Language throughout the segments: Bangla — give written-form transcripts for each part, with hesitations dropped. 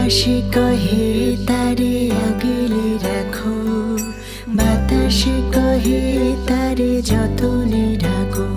আকাশে কহে তারে আগলে রাখো, বাতাসে কহে তারে যতনে রাখো,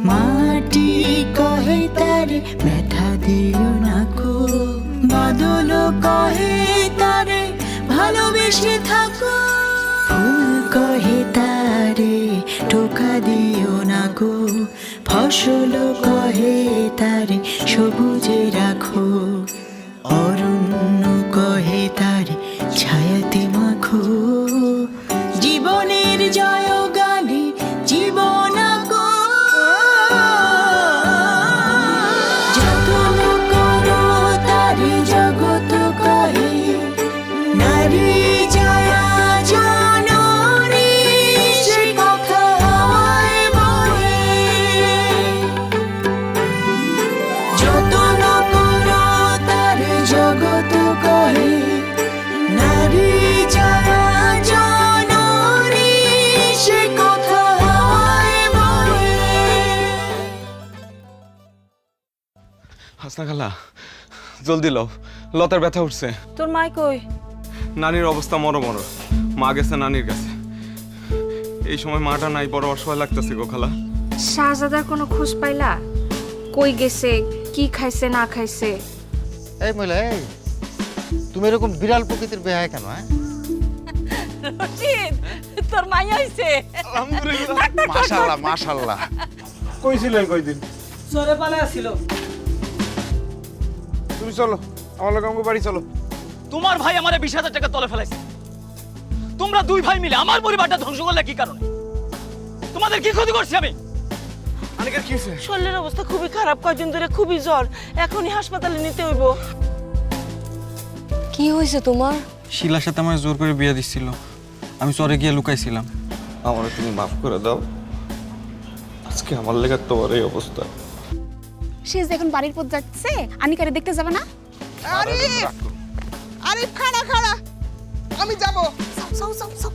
মাটি কহে তারে ব্যথা দিও নাকো, বাদল কহে তারে ভালোবেসে থাকো, ফুল কহে তারে টোকা দিও নাকো, ফসল কহে তারে সবুজে রাখো, অরণ্য কহে তারে ছায়াতে মাখো, জীবনের জয় গানে জীবন আঁকো। যতন করো তারে জগৎ কহে, নারী জয়া জননী সে কথা হাওয়ায় বহে। যতন করো তারে জগৎ কহে, নারী জয়া জননী সে কথা হাওয়ায় বহে। হাসনা খালা, জলদি লও, লতার ব্যথা উঠছে। তোর মাই কই? নানির অবস্থা মরমর, মা গেছে নানির কাছে। এই সময় মাটা নাই, বড় অসহায় লাগতেছে গো খালা। শাহজাদার কোনো খোঁজ পাইলা? কই গেছে, কি খাইছে না খাইছে? এই মহিলা, এই তুমি এরকম বিড়াল প্রকৃতির বেহায় কেন? রশিদ, তোর মাই হইছে। মাশাআল্লাহ মাশাআল্লাহ। কইছিলেন কয়দিন? জোরে পালে আসিল। তুমি চলো, আমার লোক আমাকে বাড়ি চলো। তোমার ভাই আমারে 20,000 টাকা তলে ফেলাইছে। তোমরা দুই ভাই মিলে আমার পরিবারটা ধ্বংস করলে কি কারণে? তোমাদের কি ক্ষতি করছি আমি? আনিকার কি হয়েছে? শরীরের অবস্থা খুবই খারাপ, কয়দিন ধরে খুবই জ্বর, এখনই হাসপাতালে নিতে হইব। কি হয়েছে তোমার? শিলার সাথে আমার জোর করে বিয়ে দিচ্ছিল, আমি চরে গিয়ে লুকাইছিলাম। আমার তুমি মাফ করে দাও, আজকে আমার লেগে তোমার এই অবস্থা। সে যে এখন বাড়ির পথ যাচ্ছে, আনিকারে দেখতে যাবে না? আরিফ খাড়া খাড়া, আমি যাব। যাও যাও যাও।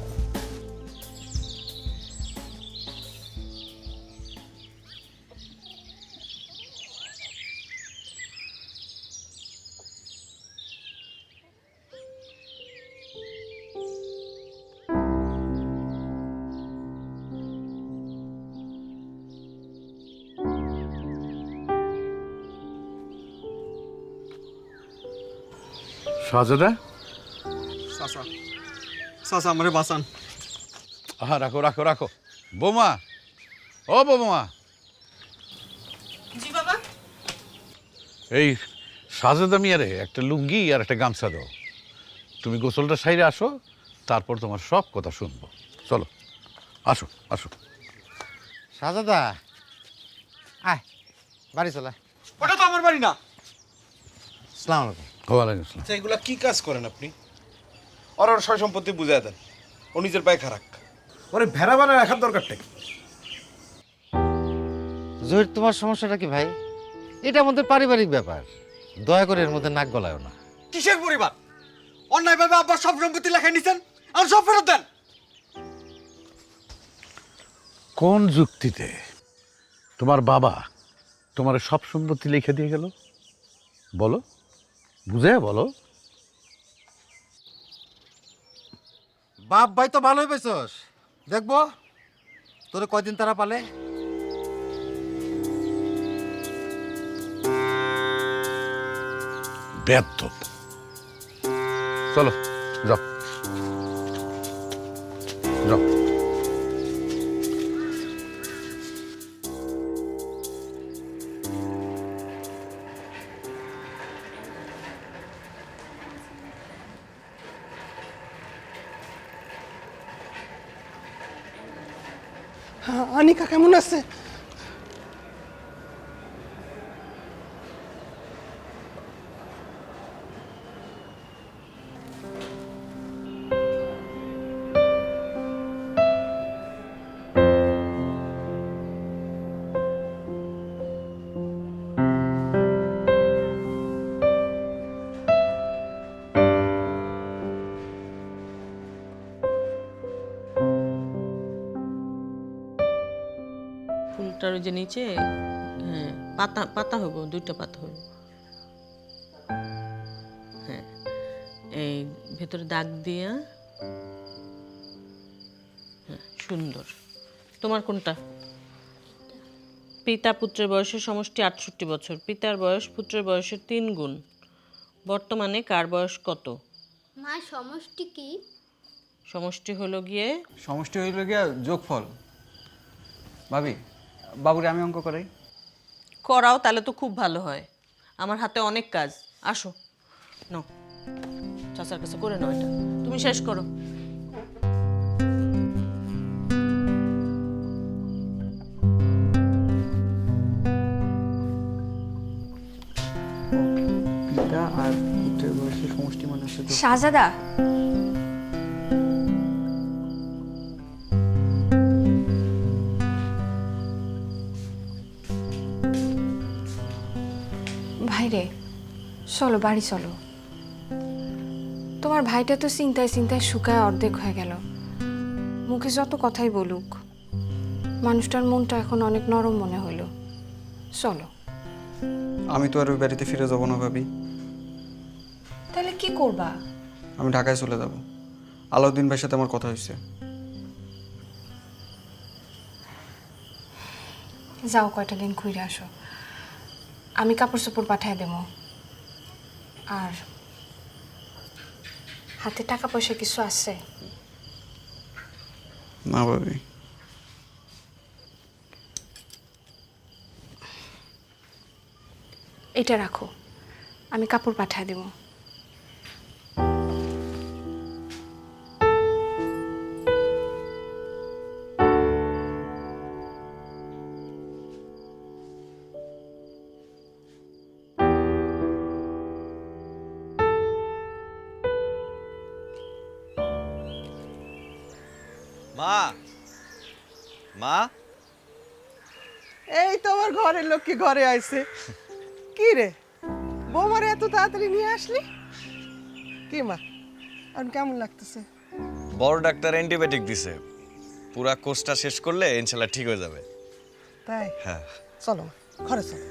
শাহজাদা, চাচা, চাচা আমারে বাঁচান। আহা রাখো রাখো রাখো। বোমা, ও বোমা, জি বাবা। এই শাহজাদা মিয়ারে একটা লুঙ্গি আর একটা গামছা দাও। তুমি গোসলটা সাইরে আসো, তারপর তোমার সব কথা শুনবো। চলো, আসো আসো। শাহজাদা, আয় বাড়ি চলে। ওটা তো আমার বাড়ি না। আসসালামু আলাইকুম। ওয়ালাইকুম আসসালাম। আচ্ছা, এগুলা কি কাজ করেন আপনি? ওর সয় সম্পত্তি বুঝাই দেন, ও নিজের পায়ে খারাপ। ওরে ভেড়া বানা রাখার দরকারটা কি? জহির, তোমার সমস্যাটা কি ভাই? এটা আমাদের পারিবারিক ব্যাপার, দয়া করে এর মধ্যে নাক গলায় না। কিসের পরিবার? অন্যায়ভাবে আব্বার সব সম্পত্তি লেখায় নিছেন, আর সব ফেরত দেন। কোন যুক্তিতে তোমার বাবা তোমার সব সম্পত্তি লিখে দিয়ে গেল? বলো, বুঝে বলো। বাপ ভাই তো ভালোই পেছস, দেখবো তোরে কয়দিন তারা পালে। ব্যর্থ। চলো যাও যাও। আনিকা কেমন আছে? ফুলটার ওই যে নিচে, হ্যাঁ, পাতা পাতা হইব, দুইটা পাতা হইব। হ্যাঁ, এই ভেতরে দাগ দিয়া, হ্যাঁ, সুন্দর। তোমার কোনটা? পিতা পুত্রের বয়সের সমষ্টি ৬৮ বছর। পিতার বয়স পুত্রের বয়সের ৩ গুণ। বর্তমানে কার বয়স কত? মা সমষ্টি কি? সমষ্টি হলো গিয়ে সমষ্টি হইল গিয়া যোগফল। ভাবি, বাবুরে আমি অঙ্ক করাই। করাও, তাহলে তো খুব ভালো হয়। আমার হাতে অনেক কাজ। আসো, নাও, চাচার কাছে করে নাও এটা। তুমি শেষ করো। পিতা আর পুত্রের বয়সের সমষ্টি মানে হচ্ছে শাহজাদা, ভাইরে চলো বাড়ি চলো। তোমার ভাইটা তো চিন্তায় চিন্তায় শুকায় অর্ধেক হয়ে গেল। মুখে যত কথাই বলুক, মানুষটার মনটা এখন অনেক নরম মনে হলো। চলো। আমি তো আর ওই বাড়িতে ফিরে যাবো না ভাবি। তাহলে কি করবা? আমি ঢাকায় চলে যাব। আলাউদ্দিন ভাইয়ের সাথে আমার কথা হয়েছে। যাও, কয়টা দিন ঘুরে আসো। আমি কাপড় চোপড় পাঠিয়ে দেবো। আর হাতে টাকা পয়সা কিছু আছে? না ভাবি। এটা রাখো, আমি কাপড় পাঠিয়ে দেবো। মা, মা, এই তো আমার ঘরের লোককে ঘরে আইছে। কি রে, বৌমারে এত তাড়াতাড়ি নিয়ে আসলি? কি মা, আর কেমন লাগতেছে? বড় ডাক্তার অ্যান্টিবায়োটিক দিছে, পুরা কোর্সটা শেষ করলে ইনশাল্লাহ ঠিক হয়ে যাবে। তাই? হ্যাঁ। চলো মা, ঘরে চলো।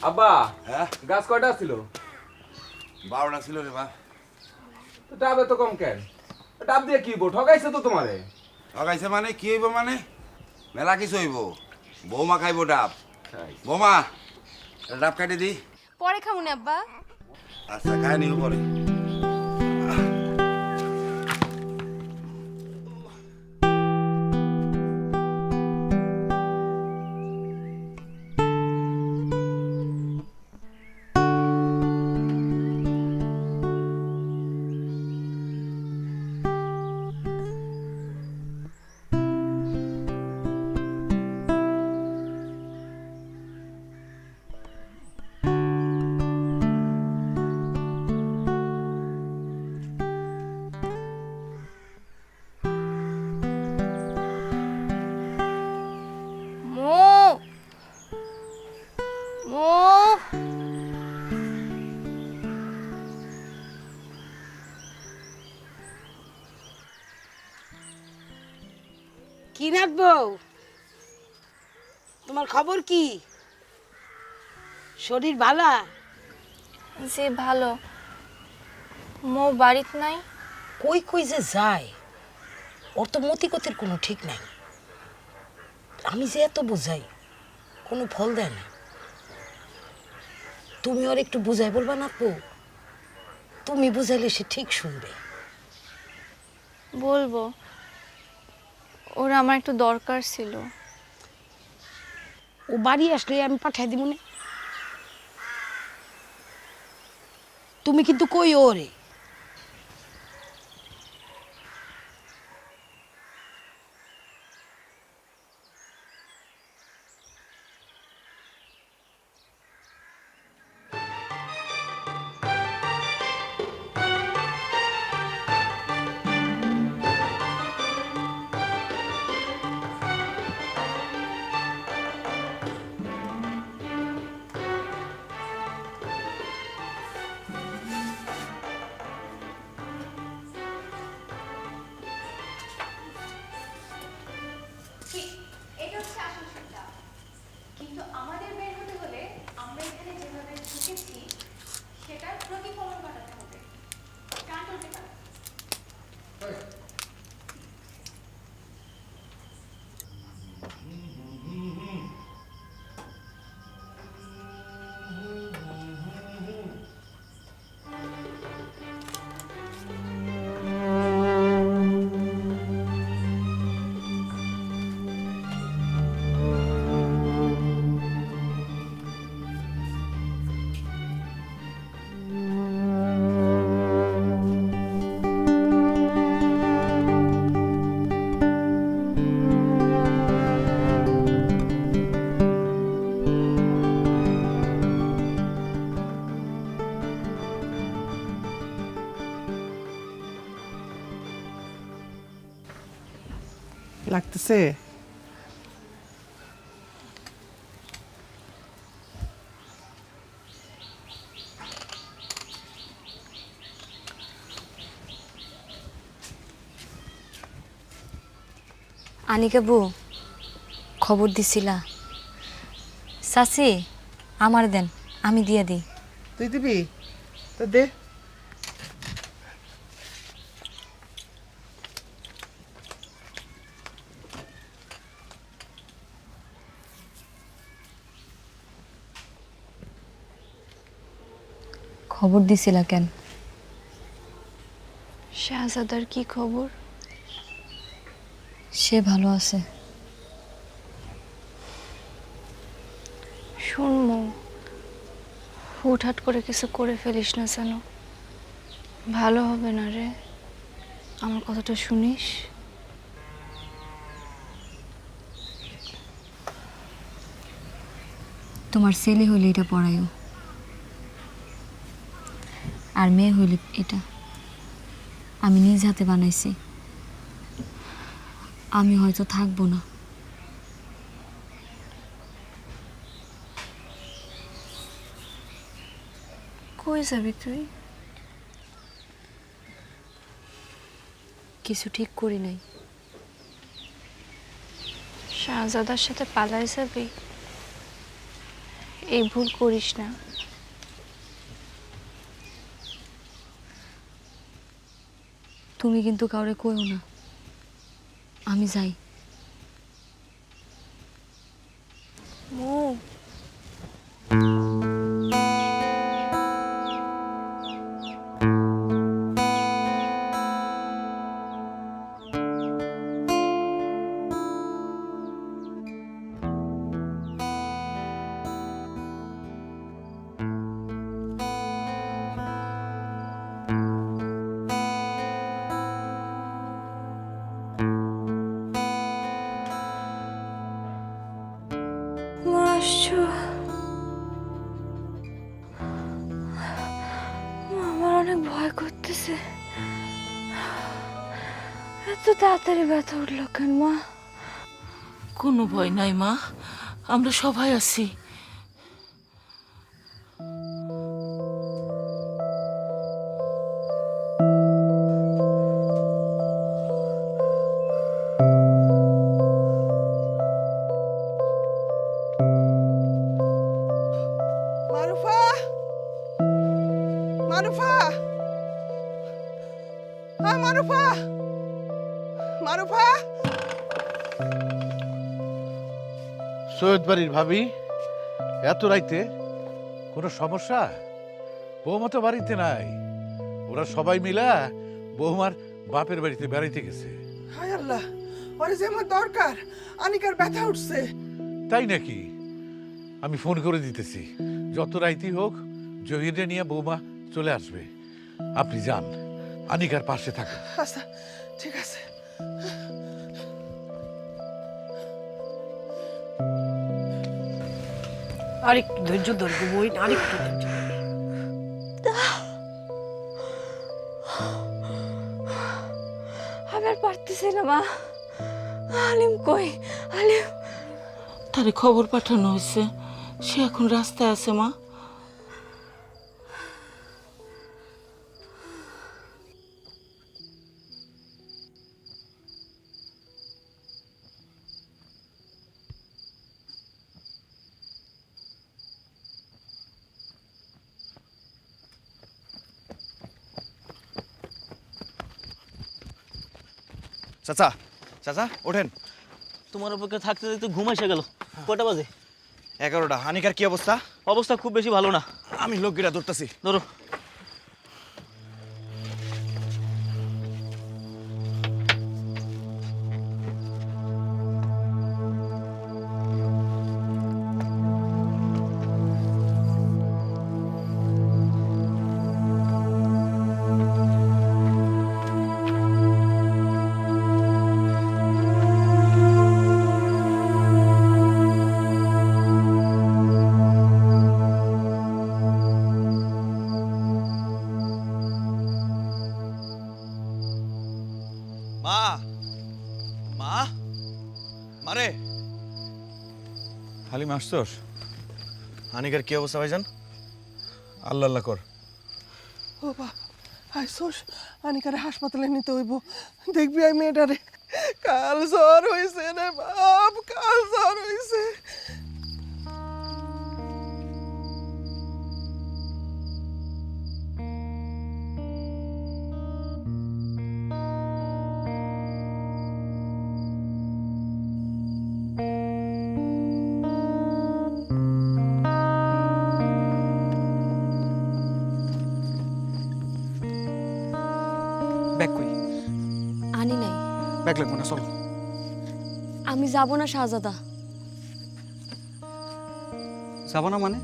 আব্বা, হ্যাঁ, গাছ কয়টা ছিল? 12টা ছিল রে মা। ডাব এত কম কেন? ডাব দিয়ে কি বো, ঠকাইছে তো তোমারে। ঠকাইছে মানে কি হইব? মানে মেলা কিছু হইব। বৌমা খাইব ডাব। বৌমা, একটা ডাব কাটি দি। পরে খামু না আব্বা। আচ্ছা, খাই নিব পরে। কি রাখবো? তোমার খবর কি? শরীর ভালা? যে ভালো। মো বাড়িত নাই। কই কই যে যায়, ওর তো মতিগতির কোনো ঠিক নাই। আমি যে এত বুঝাই, কোনো ফল দেয় না। তুমি ওর একটু বুঝাই বলবা না তো? তুমি বুঝাইলে সে ঠিক শুনবে। বলবো, ওরা আমার একটু দরকার ছিল। ও বাড়ি আসলে আমি পাঠাই দিব না। তুমি কিন্তু কই ওরে। লাগতেছে? আনিকা বউ খবর দিছিলা? চাচি আমার দেন, আমি দিয়ে দিই। তুই দিবি? তো দে। খবর দিছিলা কেন? শাহজাদার কি খবর? সে ভালো আছে। শুনমু, হুটহাট করে কিছু করে ফেলিস না যেন, ভালো হবে না রে। আমার কথাটা শুনিস? তোমার ছেলে হইলে এটা পড়াইও, আর মেয়ে হইলে এটা। আমি নিজ হাতে বানাইছি। আমি হয়তো থাকবো না। কই যাবি তুই? কিছু ঠিক করি নাই। শাহজাদার সাথে পালাই যাবি? এই ভুল করিস না। তুমি কিন্তু কাউরে কইও না আমি যাই। মো, আসছো? আমার অনেক ভয় করতেছে। এত তাড়াতাড়ি ব্যথা উঠলো কেন মা? কোনো ভয় নাই মা, আমরা সবাই আছি। মারুফা, মারুফা, হ্যাঁ মারুফা, মারুফা। সৈয়দ বাড়ির ভাবি, এত রাইতে কোনো সমস্যা? বৌমা তো বাড়িতে নাই। ওরা সবাই মিলা বৌমার বাপের বাড়িতে বেড়াইতে গেছে। হায় আল্লাহ, ওরে যে আমার দরকার, আনিকার ব্যথা উঠছে। তাই নাকি? আমি ফোন করে দিতেছি, যত রাইতেই হোক জহিরে নিয়ে বৌমা চলে আসবে। আপনি যান, আনিকার পাশে থাকেন। আচ্ছা ঠিক আছে। আরেকটু ধৈর্য ধরবো বই, আরেকটু ধৈর্য। আমি আর পারতেছি না মা। আলিম কই? আলিম তারে খবর পাঠানো হয়েছে, সে এখন রাস্তায় আছে মা। চাচা, চাচা ওঠেন। তোমার অপেক্ষা থাকতে থাকতে ঘুম এসে গেল। কটা বাজে? 11টা। হানিকার কি অবস্থা? অবস্থা খুব বেশি ভালো না। আমি লোকগিরা ধরতেছি। ধরো। আসছস হানিকার কি অবস্থা ভাইজান? আল্লাহ আল্লাহ কর। ও বাপ আইসোস আনিকারে হাসপাতালে নিতে হইব। দেখবি এই মেয়েটারে কাল জ্বর হয়েছে রে বাপ, কাল জ্বর হয়েছে। ব্যাগ কই? আনি নাই। ব্যাগ লাগবো না, চলো। আমি যাব না শাহজাদা। যাবো না মানে?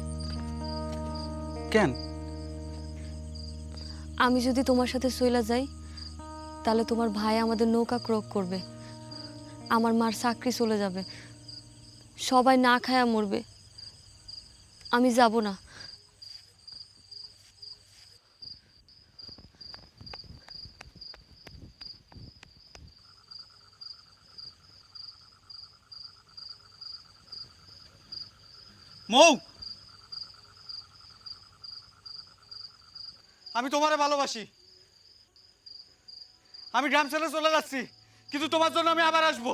কেন? আমি যদি তোমার সাথে চইলা যাই তাহলে তোমার ভাই আমাদের নৌকা ক্রোক করবে, আমার মার চাকরি চলে যাবে, সবাই না খায়া মরবে। আমি যাব না। মৌ, আমি তোমারে ভালোবাসি। আমি গ্রাম ছেড়ে চলে যাচ্ছি, কিন্তু তোমার জন্য আমি আবার আসবো।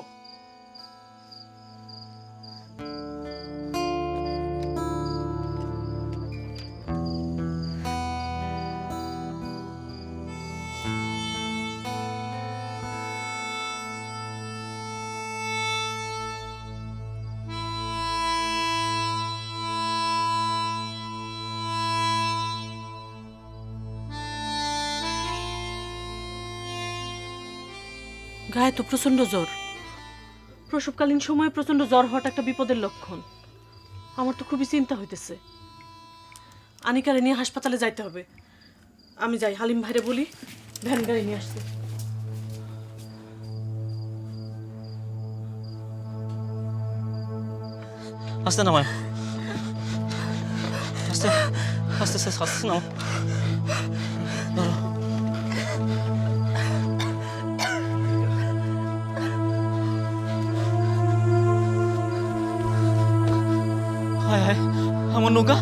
গায়ে তো প্রচন্ড জ্বর। প্রসবকালীন সময়ে প্রচন্ড জ্বর হওয়াটা একটা বিপদের লক্ষণ। আমার তো খুবই চিন্তা হইতেছে। আনিকারে নিয়ে হাসপাতালে যাইতে হবে। আমি যাই, হালিম ভাইরে বলি ভ্যান গাড়ি নিয়ে আসতে। আস্তে নামায়, আস্তে আস্তে আস্তে আস্তে নাও। হায় হায়, আমার নৌকা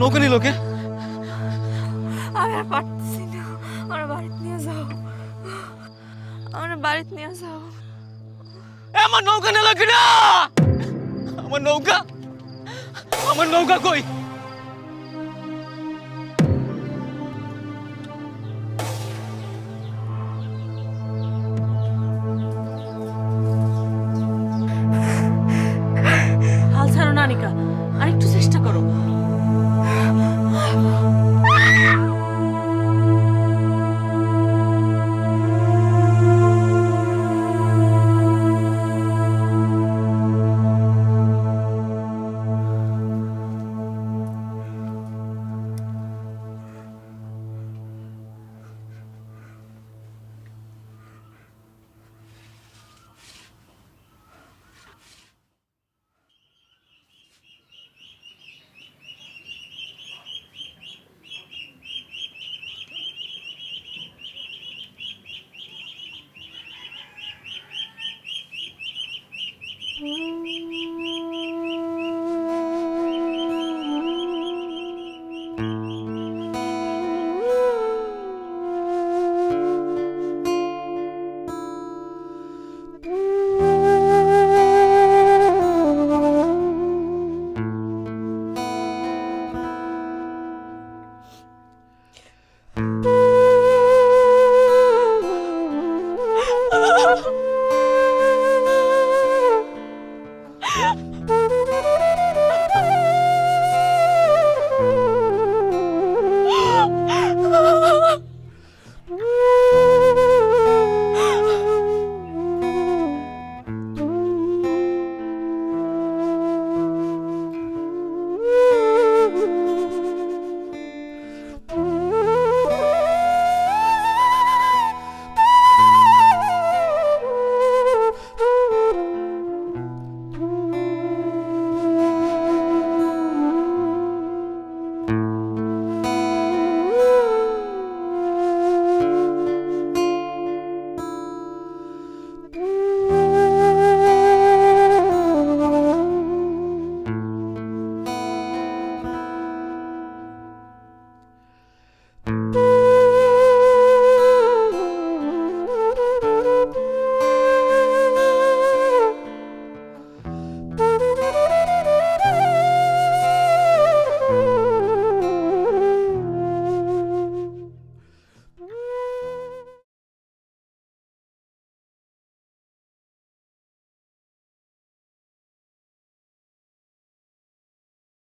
নৌকা নিল কে? আমি আর পারছি না, আমার বাড়িতে নিয়ে যাও, আমার বাড়িতে নিয়ে যাও। আমার নৌকা নিল কিনা? আমার নৌকা কই?